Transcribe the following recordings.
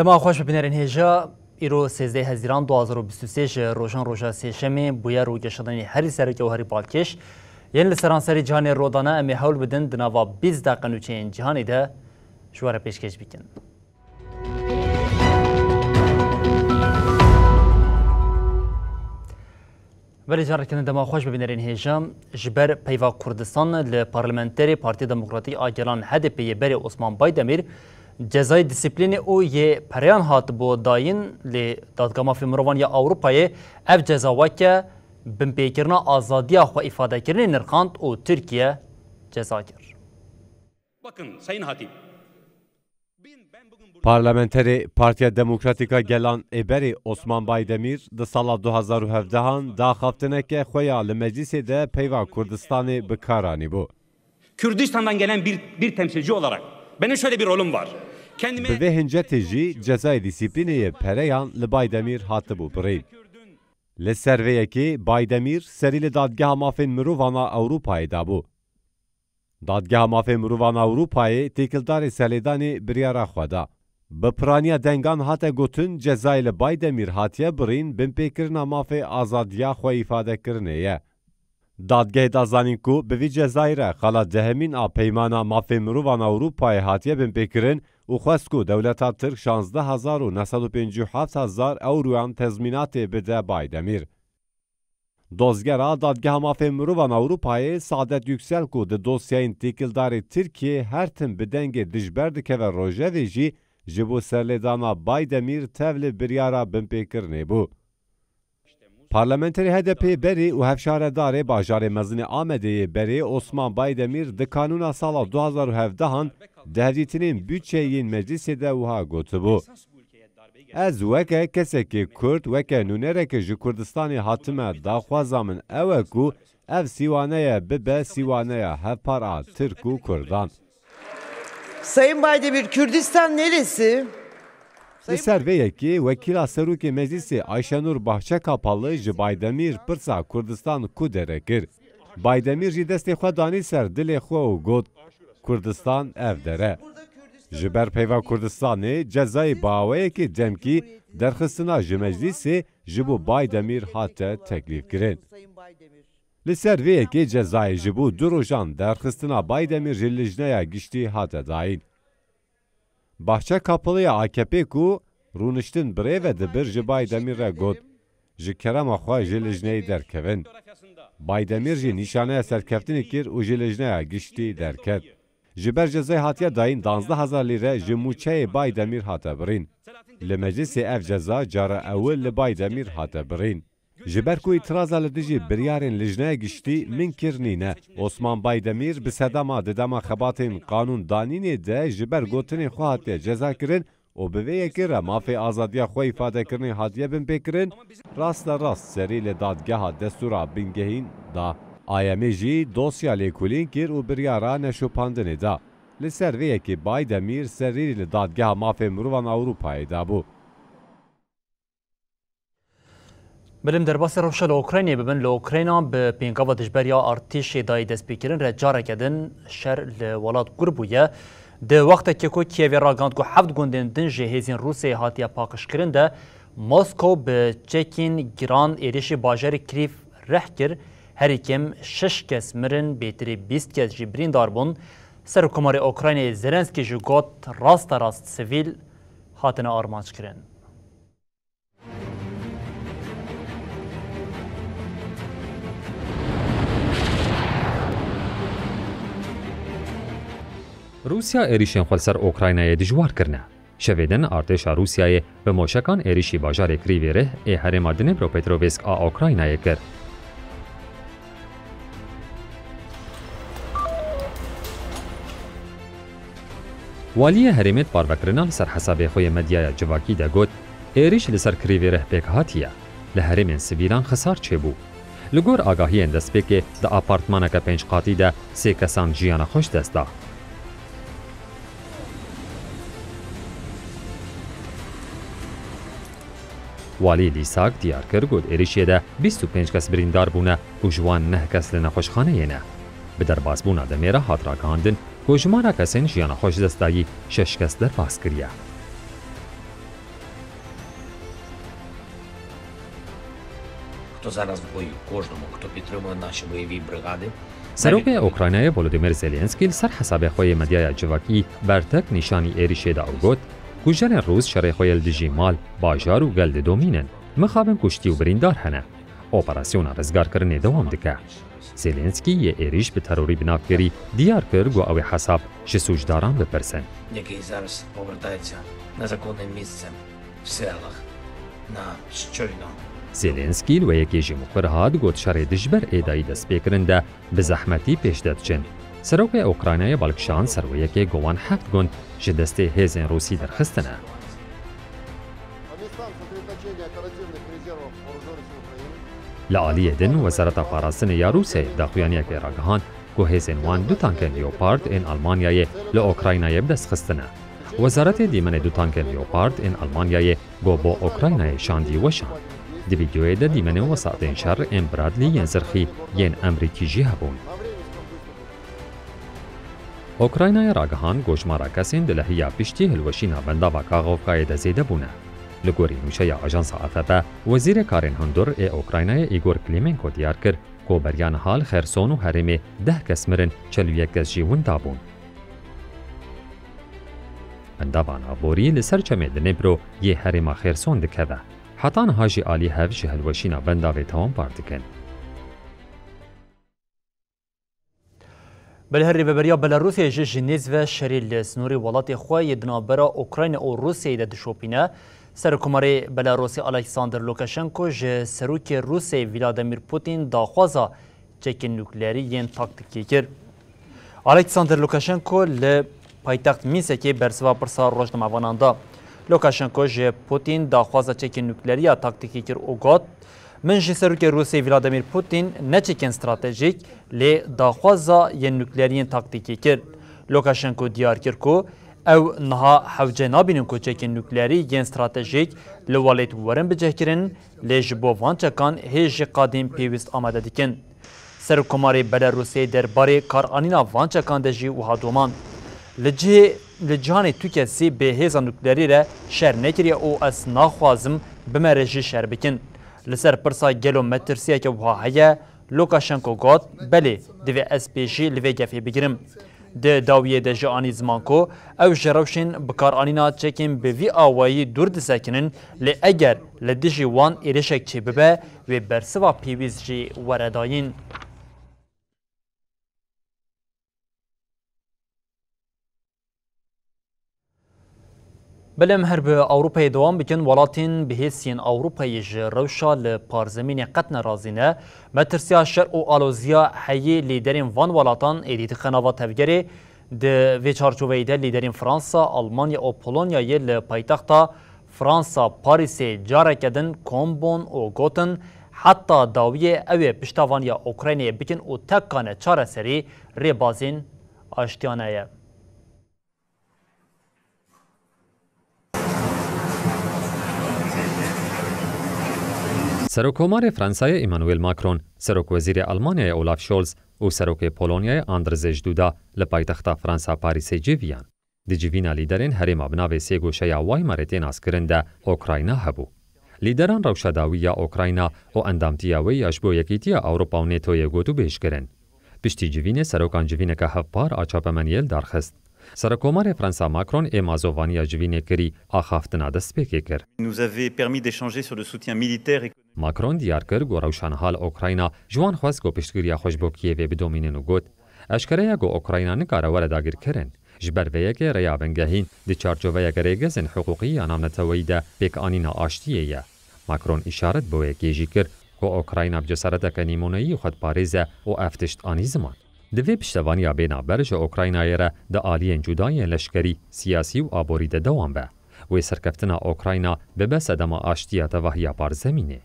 دما خوش ببینرین هجا ایرو 13 هزیران 2023 روشان روژا سیشمی بویا رو گشتنی هری سرکی و هری بالکش یعنی لسرانسری جهان رودانه امی حول بدن دنوا 20 دقیقه نوچین جهانی ده شواره پیشکش بکن. ولی جان رکن دما خوش ببینرین هجا جبر پیوا کردستان لپارلمنتری پارتی دموکراتی آگران HDP بری عثمان بایدمیر جزای دیسیپلین او یه پریان هات بو داین لی دادگاه مافی مروان یا اروپای اف جزاوه که بمپیکرنا آزادی خو ifade کرنی نرخاند او ترکیه ceza kir. Bakın Sayın Hatip. Parlamenteri Partiya Demokratika gelan eberi Osman Baydemir da sala 2017 da xaftineke xoya li meclisi de peyva Kurdistan'ı bikarani bu. Kürdistan'dan gelen bir temsilci olarak benim şöyle bir rolüm var. Bi vê hincetê jî cezayê dîsîplîneyê pereyan li Baydemir hatibû birîn. Li ser vê yekê Baydemir serî li dadgeha mafên mirovan a Ewropayê dabû. Dadgeha mafên mirovan Ewropayê têkildarê Selêdanê biryara xwe da. Bi piraniya dengan hate gotin cezayê li Baydemir hatiye birîn binpêkirina mafê azadiya xwe îfadekirinê ye. Dadgehê da zanîn ku bi vî cezayê re xala dehemîn a peymana mafê mirovan Ewropayê hatiye binpêkirin û xwest ku dewleta Tirk 16,957 euroyan tezmînatê bide Baydemir. Dozgera dadgeha mafê mirovan Ewropayê Sadet Yüksel ku di dosyayên têkildarê Tirkiye her tim bi dengê dijber dikeve rojevê jî ji bo serlêdana Baydemir tev li biryara binpêkirinê bû. Parlamenterê HDP berê û hevşaredarê bajarê Mezinê Amedeyê berê Osman Baydemir di kanûna sala 2017 dehevdîtinên bütçeyên meclisê de wiha gotibû. Ez weke kesekê Kurd weke nûnerekê ji Kurdistanê hatime daxwaza min ew e ku ev sîwaneye bibe sîwaneya hevpar a Tirk û Kurdan. Sayın Baydemir, Kürdistan neresi? Li ser vê yekê Wekîla Serokê Meclîsê Ayşenur Bahçekapalı ji Baydemir pirsa Kurdistan ku derekir. Baydemir jî destê xwe danî ser dilê xwe û got Kurdistan ev dere. Ji ber peyva Kurdistanê cezayê baweyekê demkî derxistina ji meclîsê ji bo Baydemir hate teklîfkirin. Li ser vê yekê cezayê ji bo du rojan derxistina Baydemir ji lijneya giştî hate dayîn. Bahçekapalıya AKP ku rûniştin birêve dibir ji Baydemir re got ji kerema xwe ji lijneyê derkevin. Baydemir jî nîşaneya serkeftinê kir û ji lijneya giştî derket. Ji ber cezayê hatiye dayîn 12,000 lîre ji mûçeyê Baydemir hate birîn. Li meclisê ev ceza cara ewil li Baydemir hate birîn. Ji ber ku îtiraza li dijî biryarên lijneya giştî min kirnîne, Osman Baydemir bi sedema didema xebatên qanûn danînê de ji ber gotinê xwe hatiye cezakirin û bi vê yekê re mafê azadiya xwe îfadekirinê hatiye binpêkirin, rasta rast serî li dadgeha destûra bingehîn da. AYM jî dosya lêkolîn kir û biryara neşopandinê da. Li ser vê yekê Baydemir serî li dadgeha mafê mirovan Ewropayê dabû. Bilim derbasê rewşa li Ukraynayê bibin li Ukrayna bi pênkava dijberiya artêşê dayê destpêkirin re careke din şer li welat kur bûye. Di wextekê ku Kievê ragand ku heft gundên din ji hêzên Rûsyayê hatiye paqijkirin de Moskow bi çekên giran êrişî bajarê Kirîv reh kir. Herî kim 6 kes mirin bêtirî 20 kes jî birîndar bûn. Serokkomarê Ukraynayê Zelenskî ji got rasta rast sivîl hatine armançkirin. Rusya êrişên xwe ser Ukraynayê dijwar kirine. Şevê din artêşa Rusyayê bi moşekan êrişî bajarê Krîvê re ê herêma Dnipropetrovsk a Ukraynayê kir. والی هرمت پاروکرنا لسر حساب خوی مدیای جواکی دا گوت ایریش لسر کریویره پیک هاتیه لهرمن سویلان خسار چه بو لگور آگاهی اندست که دا آپارتمانه که 5 قاطی دا 3 کسان جیان خوش دست دا. والی لیساک دیار کرد گود ایریشیه ده 25 کس بریندار بونه و جوان 9 کس لنخوشخانه ینه. به درباز بونه ده میره هات را گاندن که جمارا کسین جیان خوش دستایی 6 کس درباز کریه. Хто зараз в бою, кожному, хто підтримує наші бойові бригади. سروک اوکراینای ولودیمیر زلنسکی سر حساب خوی مدیای جواکی برتک نشانی ایریشه دا اوگوت کجان روز شرای خوی الدجی مال باجار و گلد دومینن مخابن کشتی و بریندار هنه اپراسیون رزگار کرنه دوام دکه زلنسکی یه ایریش به تروری بنافگری دیار کرد و او حساب شسوجداران بپرسن Який зараз повертається на законне місце в селах, на щойно. زلنسکی و یکی مخبر هاد گوت شر دجبر ایدایی دست بکرنده به زحمتی پیش دادچن. سروک اوکراینای بالکشان سر و یکی گوان 7 گوند جدسته هزین روسی درخستنه. لعالی دن وزارت پاراستن یا روسیه داخویانی که راگهان که هزین وان 2 تانک لیوپارد این آلمانیای لأوکراینای بدست خستنه. وزارت دیمن 2 تانک لیوپارد این آلمانیای گو با اوکراینای شاندی وشان. دی ویدیوی ده دیمن وساطین شر ام برادلی ین زرخی ین امریکی جی هبون. اوکراینای راگهان گوشمارا کسین دلهیا پشتی هلوشینا بنداوا کاغوفکای ده زیده بونه. لگوری نوشه یا آژانس آفپا وزیر کارین هندور اوکراینای ایگور کلیمنکو دیار کرد که بریان حال خرسون و هرمه 10 کس مرن 41 کس جیون دابون. بنداوانا بوری لسر چمه دنبرو یه هرما خرسون دکده. حتی هاجی عالی هفش هلوشینا بنداوی تاون پارتکن. بالهری ببریا بلاروسیا جنیز و شریل سنوری ولات خواه دنابرا اوکراین و روسیه ده دشوپینه سرکماری بلاروسی الکساندر لوکاشنکو ج سروک روسی ولادیمیر پوتین داخوازا چکن نوکلیری ین تاکتیکی کرد. الکساندر لوکاشنکو ل پایتخت مینسکی برسوا پرسا روزنامه‌واناندا لوکاشنکو ج پوتین داخوازا چکن نوکلیری تاکتیکی کرد و گفت من جی سروک روسی ولادیمیر پوتین نچکن استراتژیک لی داخوازا ین نوکلیری تاکتیکی کرد. لوکاشنکو دیار کرد که او نها حوجه نابینن که چکن نوکلیری ین استراتژیک لوالیت ورن بجه کرن لی جبو وانچکان هیج قادم پیوست آمده دیکن. سرکماری بلاروسی درباره کارانینا وانچکان دجی و هادومان. لجهان توکسی به هیزا نوکلیری را شر نکری او از ناخوازم بمرجی شر بکن. لسر پرسا گلو مترسیه که وها هیا لوکاشنکو گوت بله دوی اس پی جی لوی گفی بگیرم. ده داویه ده جانی زمان کو او جروشین بکار آنینا چکیم به وی آوایی دور دسکنن لی اگر لدیجی وان ایرشک چی ببه و برسوا پیویز جی ورداین. بلم هرب اوروپای دوام بکن ولاتین بهسین اوروپای روشا لپارزمین قطن رازینه مترسیا شر و آلوزیا حیی لیدرین وان ولاتان ایدیت خناوات تفگری ده ویچارچووی ده لیدرین فرانسا، آلمانیا و پولونیای لپایتختا فرانسا پاریس جارکدن کومبون و گوتن حتی داویه اوی پشتاوانیا اوکراینی بکن و تکانه چاره سری ری بازین آشتیانه. سروکومار فرانسای ایمانوئل ماکرون، سروک وزیر آلمانیای اولاف شولز و سروک پولونیای آندرزج دودا لپایتخت فرانسا پاریس جیویان. دی جیوینا لیدرین هرما بناوی سیگوشه یا وای مارتین اسکرنده اوکراینا هبو. لیدران روشداویا اوکراینا و اندامتیاوی یاشبو یکیتیا اوروپا و نیتوی گوتو بیش کرن. پشتی جیوین سروکان جیوین که هفپار آچاپمانیل دارخست. سرکومار فرانسا ماکرون امازووانیا جوینه کری آخافتنا دست پیکی کرد. ماکرون دیار کرد گو روشان حال اوکراینا جوان خواست گو پشتگیریا خوش بو کیوی بدومینن و گوت اشکره گو اوکراینا نکاره ولداگیر کرن. جبر ویه که ریا بنگهین دی چارچووه گریگزن حقوقی آنامنتوی ده پیک آنینا آشتیه یه. ماکرون اشارت بوه کیجی کرد که اوکراینا بجسارت کنیمونهی خود پاریزه و افتشت آنی زمان. دوی پشتوانیا بینابر ji Ukraynayê re di aliyên cudayên leşkerî, siyasî û aborî de dewam be. Wê serkeftina Ukrayna bibe sedema aştiya tevahiya barzemînê.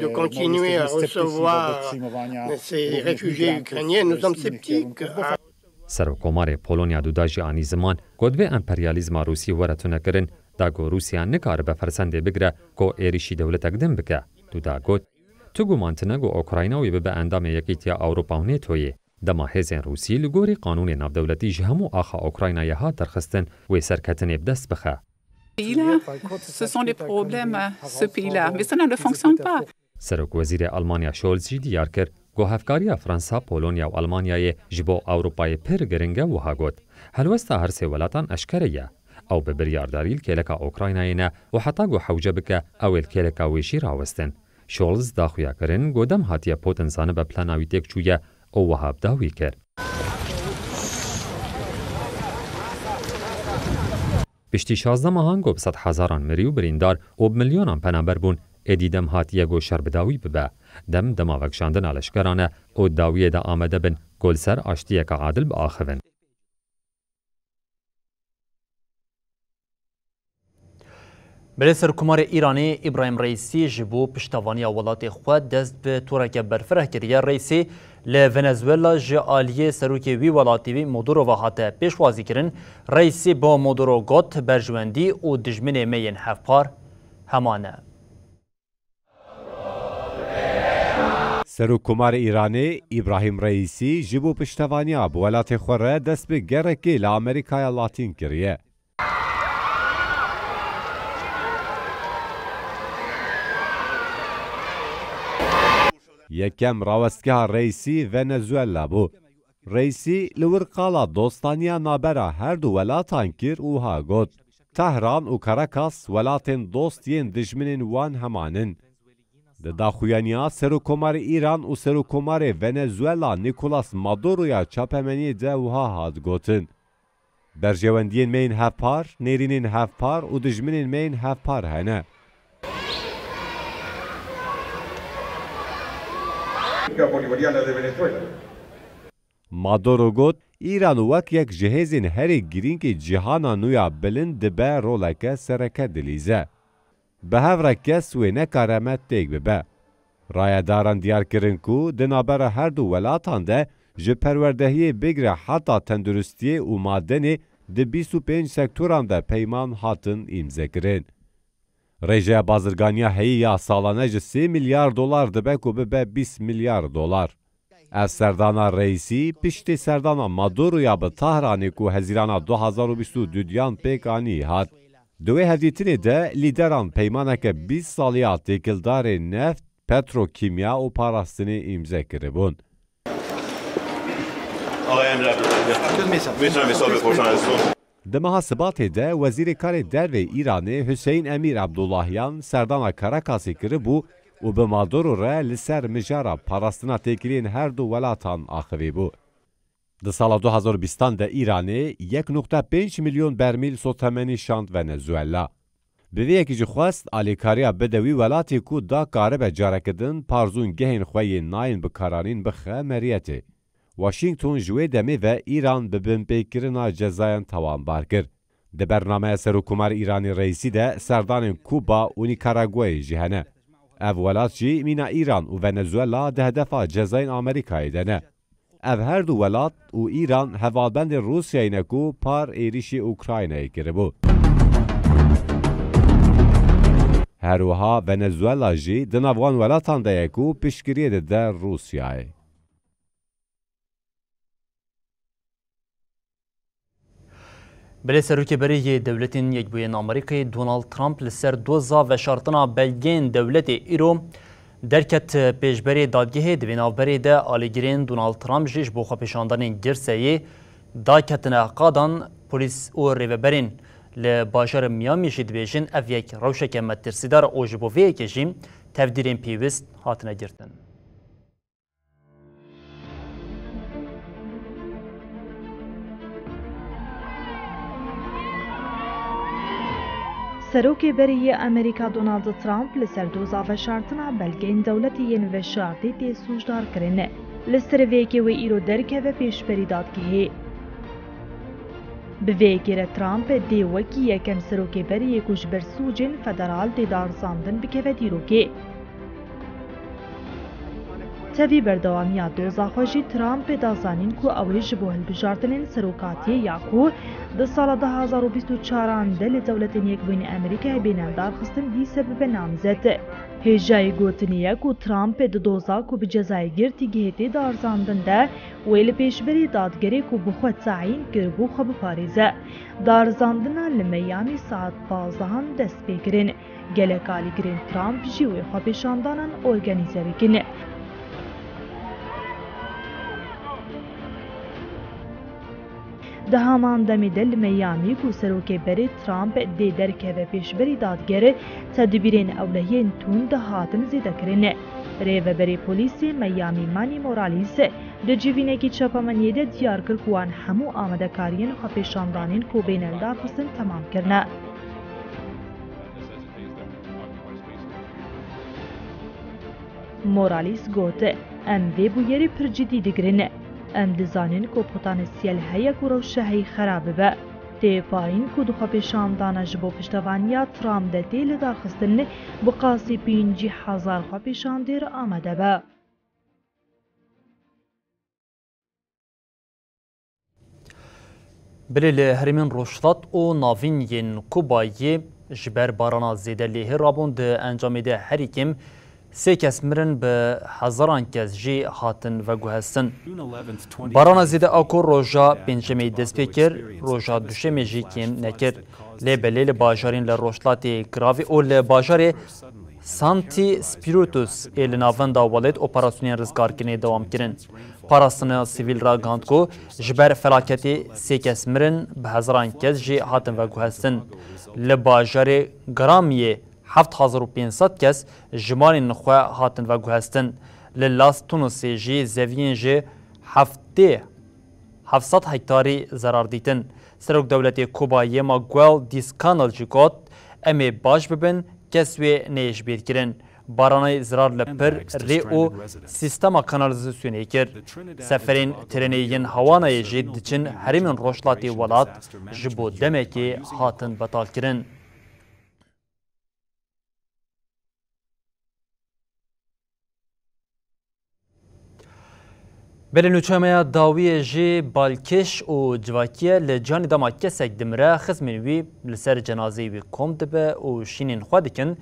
De continuer à recevoir ces réfugiés ukrainiens, nous sommes sceptiques. Serokkomarê Polonya duda jî anî ziman got vê emperyalîzma Rûsî were tunekirin, da got Rûsya nikaribe fersendê bigire ku êrişî dewletek din bike. Duda got, tu gumantine ku Ukrayna wê bibe endamê Yekîtiya Ewropa û NATOyê. Dema hêzên Rûsî li gorî qanûnê navdewletî ji hemû axa Ukraynayê hat derxistin wê serketinê bi dest bixe. Ce sont des problèmes, ce pays-là, mais ça ne fonctionne pas. Serokwezîrê Almanya Scholz jî diyar kir ku hevkariya Fransa, Polonya û Almanyayê ji bo Ewropayê pir giring e wiha got. Helwesta her sê welatan eşkere ye. Ew bi biryardarî li kêleka Ukraynayê ne û heta ku hewce bike ew ê li kêleka wê jî rawestin. Scholz daxuya kirin ku dem hatiye Putin zanibe plana wî têk çûye û wiha bi dawî kir. Piştî 16 mehan ku bi sed hezaran mirî û birîndar û bi milyonan penaber bûn, êdî dem hatiye ku şerbidawî bibe. Dem dema vekşandina leşkeran e û dawiyê de amade bin ku li ser aştiyeka adil biaxivin. Belê Serokkomarê Îranê İbrahim Reîsî ji bo piştevaniya welatê xwe dest bi toreke berfireh kiriye. Reîsî li Venezuela ji aliyê serokê wî welatî Maduro ve hate pêşwazî kirin. Reîsî bo Maduro got berjwendî û dijminê me yên hevpar heman e. Serokkomarê Îranê İbrahim Reîsî ji bo piştevaniya bi welatê xwe re dest bi gerekê li Amerîkaya Latîn kiriye. Yekem rawestgeha Reîsî Venezuela bû. Reîsî li wir qala dostaniya nabera her du welatan kir û ha got. Tehran û Caracas welatên dost yên dijminên wan hemanin. Di daxuyaniya Serokkomarê Îran û Serokkomarê Venezuela Nicolas Maduroya çapemeniyê de wiha hat gotin. Berjewendiyên me yên hevpar, nêrînên hevpar û dijminên me yên hevpar hene. Maduro got, İran wek yek ji hêzên herî girîngê cîhana nû ya bilind dibe roleke sereke dilîze. Bi hevrek kes wê nekare me têk bibe. Rayedaran diyar kirin ku di navbera her du welatan de ji perwerdehiyê bigire heta tenduristiyê û madenê di 25 sektoran de peyman hatin îmzekirin. Rêjeya bazirganiya heyî ya salane ji 3 milyar dolar dibe ku bibe 20 milyar dolar. Ez serdana Reîsî piştî serdana Maduroya bi Tehranê ku hezîrana 2022 diyan pêk anî hat. Di wê hevdîtinê de lîderan peymaneke 20 saliya têkildarê neft, petrokîmya û parastinê îmze kiribûn. Di meha Sibatê de Wezîrê Karê Dervê Îranê Hüseyin Emîr Ebdullahiyan serdana Caracasê kiribû û bi Maduro re li ser mijara parastina têkiliyên her du welatan axivî bû. Di sala 2020 de Îranê 1.5 milyon bermîl sotemenî şand Venezuela. Bi vê yekî jî xwest alîkariya bide wî welatê ku da karibe carekidin parzûn gehên xwe yên nayên bikaranîn bixe meriyetê. Washington ji wê demê ve İran bi binpêkirina cezayan tawanbar kir. Di bernameya Serokkomarê Îranê Reîsî de serdanên Kuba û Nîkaragwayê jî hene. Ev welat jî mîna İran û Venezuela di hedefa cezayên Amerîkayê de ne. Ev her du welat û İran hevalbendên Rûsyayê ne ku par êrişî Ukraynayê kiribû. Herwiha Venezuela jî di nav wan welatan de ye ku piştgiriyê dide Rûsyayê. Belê Serokêberiyê Dewletên Yekbûyên Amerîkayê Donald Trump li ser doza veşartina belgeyên dewletê îro derket pêşberê dadgehê di vê navberê de alîgirên Donald Trump jî ji bo xwepêşandanên girseyê daketine qadan polîs û rêveberên li bajarê Miamî jî dibêjin ev yek rewşeke metirsîdar û ji bo vê yekê jî tevdîrên pêwîst hatine girtin. Serokêberiyê Amerîka Donald Trump li ser doza veşartina belgeyên dewletî yên veşartî tê sûcdar kirine. لسرویکی و ایرو درکه و پیشبری دادگهی. بویگیر ترامپ دیوکی یکم سروکی بری یکوش برسوجین فدرال دیدار زاندن بکه دیروکی. تاوی بردوامیا دوزا خوشی ترامپ دازانین کو اویج بو هلبجارتنین سروکاتی یاکو ده سال 2024 دل دولتین یک بین امریکا بینالدار خستن دی سبب نامزد. هجای گوتنیه کو ترامپ ده دوزا کو بجزای گرتی گهتی دارزاندن ده ویل پیشبری دادگری کو بخواد تعیین کربو خواب پاریزه. دارزاندن لمیامی ساعت 12 دست بگیرین. گلکالی گرین ترامپ جیوی خوابشاندانن ارگانیزه بکنه. ده همان دمی دل میامی کو سروکی بری ترامپ دی درکه و پیشبری دادگره تدبیرین اولهین تون ده هاتن زیده کرنه. ریو بری پولیسی میامی مانی مورالیس ده جیوینه کی چاپامنیه ده دیار کرکوان همو آمده کارین خوابشاندانین کو بین الدار خستن تمام کرنه. مورالیس گوته ام وی بویری پر جدی دگرنه. ام دزانین کو پوتانسیل هیا کو روشهی خرابه به. تیپاین کو دو خوابشاندانه جبو پشتوانیا ترامپ ده تیل دارخستن بقاسی 50,000 خوابشاندیر آمده به. بلیل هرمین روشتات و ناوین ین کوبایی جبر بارانا زیده لیه رابون ده انجام ده هریکیم سه کس مرن به هزاران کس جی هاتن و گوهستن. بارانا زیده آکو روژا پنجمی دست بکر، روژا دوشمی جی کم نکر. لیبلیل باجارین لروشلاتی گراوی او لباجار سانتی سپیروتوس ایل ناون داوالید اپراسیونین رزگارکنی دوام کرن. پاراستن سیویل را گاند کو جبر فلاکتی سه کس مرن به هزاران کس جی هاتن و گوهستن. لباجار گرامیه 7500 کس جمال نخواه هاتن و گوهستن. للاس تونسی جی زوین جی 700 هکتاری زرار دیتن. سروک دولتی کوبا یما گوال دیسکانل جی گوت امی باش ببن کسوی نیش بیر کرن. بارانای زرار لپر ری او سیستما کانالیزاسیونی کر. سفرین ترنیین هوانای جی دچن هریمن روشلاتی ولات جبو دمکی هاتن بطال کرن. بلنوچامیا داوی جی بالکش و جواکیه لجانی داما کسک دمره خزمین وی لسر جنازه وی کم دبه و شینین خودکن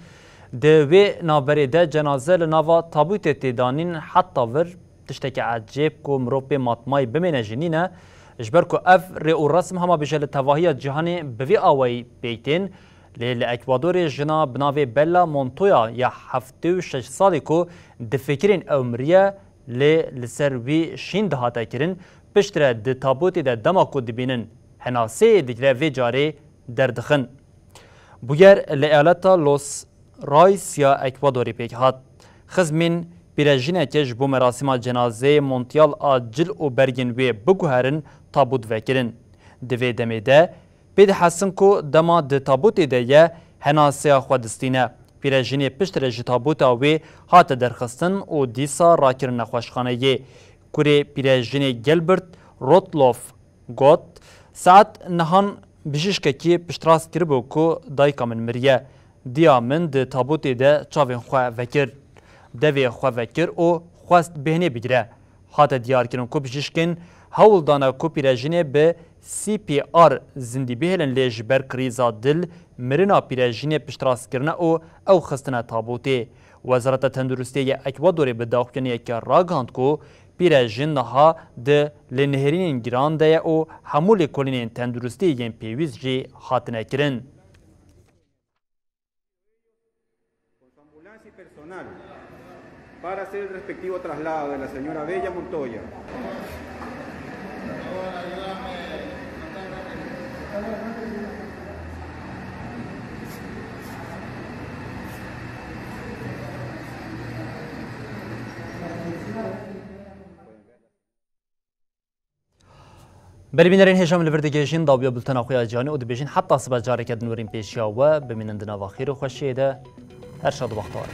ده وی نابری ده جنازه لناوا تابوت تیدانین حتی ور تشتک عجیب کو مروپی ماتمای بمینه جنینه اجبر کو اف ری و رسم هما بجل تواهی جهانی بوی آوی بیتین لیل اکوادور جنا بناوی بلا مونتویا یا 76 سالی کو دفکرین عمریه لسر وی شین دهاته کرن پشتره ده تابوتی ده دماکو دبینن هناسه دیگره وی جاری دردخن. بوگر لعالتا لوس رایس یا اکوادوری پیک هات. خزمین پیرجینه کش بو مراسم جنازه مونتیال آجل و برگن وی بگوهرن تابوت وکرن. دوی دمی ده پید حسن کو دما ده تابوتی ده یه هناسه خودستینه. پیرجینی پشتر جتابوتا وی هات درخستن و دیسا راکر نخوشخانه یه کوری پیرجینی گلبرت روتلوف گوت ساعت نهان بجیشکه کی پشتراس کربو کو دایکا من مریه دیا من ده تابوتی ده چاوین خواه وکر دوی خواه وکر و خواست بهنه بگیره هات دیار کرن کو بجیشکن هول دانا کو پیرجینی به CPR زندی بهلن لیج بر کریزا دل مرنا پیرجینی پشتراس کرنه او خستنه تابوتی. وزارت تندرستی اکوادوری به داخلنی که راگاند کو پیرجین نها ده لنهرین گرانده او همول کلین تندرستی ین پیویز جی خاتنه کرن. Para hacer el respectivo traslado de la señora Bella Montoya. بلبینرین هجام لبردگیجین داویا بلتن آخوی جانی و دبیجین حتی صبح جاری کردن ورین پیشیا و بمینندنا و خیر و خوشیده هر شاد و بختار.